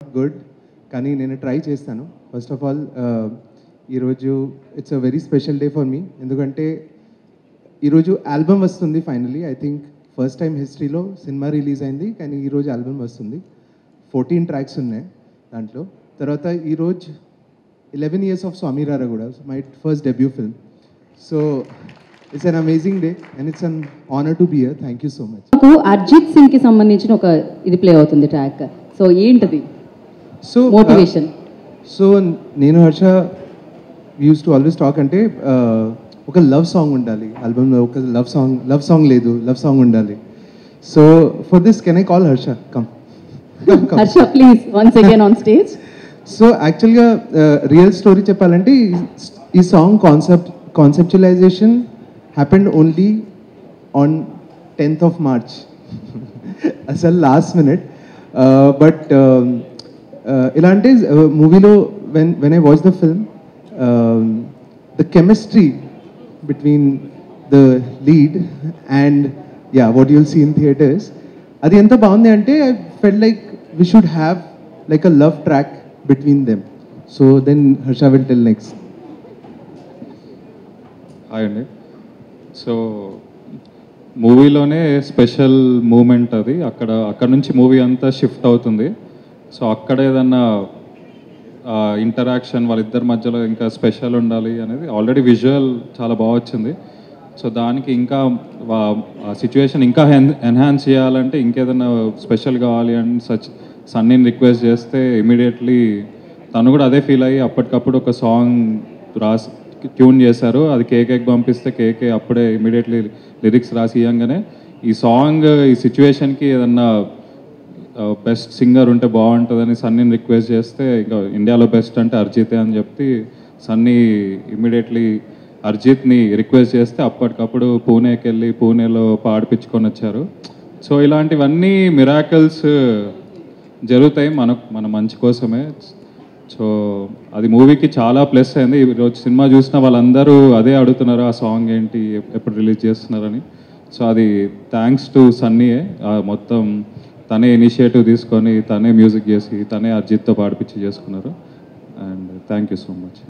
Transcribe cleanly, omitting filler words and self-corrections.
Good కానీ నేను try చేస్తాను. ఫస్ట్ ఆఫ్ ఆల్ ఈరోజు it's a very special day for me, ఎందుకంటే ఈరోజు ఆల్బమ్ వస్తుంది finally. I think first time హిస్టరీలో సినిమా రిలీజ్ అయింది, కానీ ఈరోజు ఆల్బమ్ వస్తుంది. 14 ట్రాక్స్ ఉన్నాయి దాంట్లో. తర్వాత ఈరోజు 11 years ఆఫ్ స్వామి రారా కూడా, my first debut film. So it's an amazing day and it's an honour to be here. Thank you so much. నాకు అర్జిత్ సింగ్కి సంబంధించిన ఒక ఇది ప్లే అవుతుంది ట్రాక్. సో ఏంటది సో మోటివేషన్? సో నేను Harsha use to always talk అంటే ఒక లవ్ సాంగ్ ఉండాలి ఆల్బమ్లో. ఒక లవ్ సాంగ్ లేదు, లవ్ సాంగ్ ఉండాలి. So for this can I call Harsha? Come Harsha please once again on stage. So యాక్చువల్గా రియల్ స్టోరీ చెప్పాలంటే ఈ song conceptualisation happened only on 10th of March. అసలు లాస్ట్ మినిట్. బట్ ఇలా అంటే మూవీలో when I watch the film, the chemistry between the lead and what you'll see in theatres, అది ఎంత బాగుంది అంటే I felt like we should have like a love track between them. So then Harsha will tell next. Hi అండి. So మూవీలోనే special moment అది. అక్కడ నుంచి movie అంతా shift అవుతుంది. సో అక్కడ ఏదన్నా ఇంటరాక్షన్ వాళ్ళిద్దరి మధ్యలో ఇంకా స్పెషల్ ఉండాలి అనేది ఆల్రెడీ విజువల్ చాలా బాగా వచ్చింది. సో దానికి ఇంకా సిచ్యువేషన్ ఇంకా ఎన్హాన్స్ చేయాలంటే ఇంకేదన్నా స్పెషల్ కావాలి అని సన్నీని రిక్వెస్ట్ చేస్తే ఇమీడియట్లీ తను కూడా అదే ఫీల్ అయ్యి అప్పటికప్పుడు ఒక సాంగ్ ట్యూన్ చేశారు. అది కేకేకి పంపిస్తే కేకే అప్పుడే ఇమీడియట్లీ లిరిక్స్ రాసి ఇవ్వగానే ఈ సాంగ్ ఈ సిచ్యువేషన్కి ఏదన్నా బెస్ట్ సింగర్ ఉంటే బాగుంటుందని సన్నీని రిక్వెస్ట్ చేస్తే ఇంకా ఇండియాలో బెస్ట్ అంటే అర్జితే అని చెప్పి సన్నీ ఇమీడియట్లీ అర్జిత్ని రిక్వెస్ట్ చేస్తే అప్పటికప్పుడు పూణేకి వెళ్ళి పూణేలో పాడిపించుకొని వచ్చారు. సో ఇలాంటివన్నీ మిరాకిల్స్ జరుగుతాయి మన మంచి కోసమే. సో అది మూవీకి చాలా ప్లస్ అయింది. ఈరోజు సినిమా చూసిన వాళ్ళందరూ అదే అడుగుతున్నారు, ఆ సాంగ్ ఏంటి, ఎప్పుడు రిలీజ్ చేస్తున్నారని. సో అది థ్యాంక్స్ టు సన్నీయే. మొత్తం తనే ఇనిషియేటివ్ తీసుకొని తనే మ్యూజిక్ చేసి తనే అర్జిత్తో పాడిపించి చేసుకున్నారు. And thank you so much.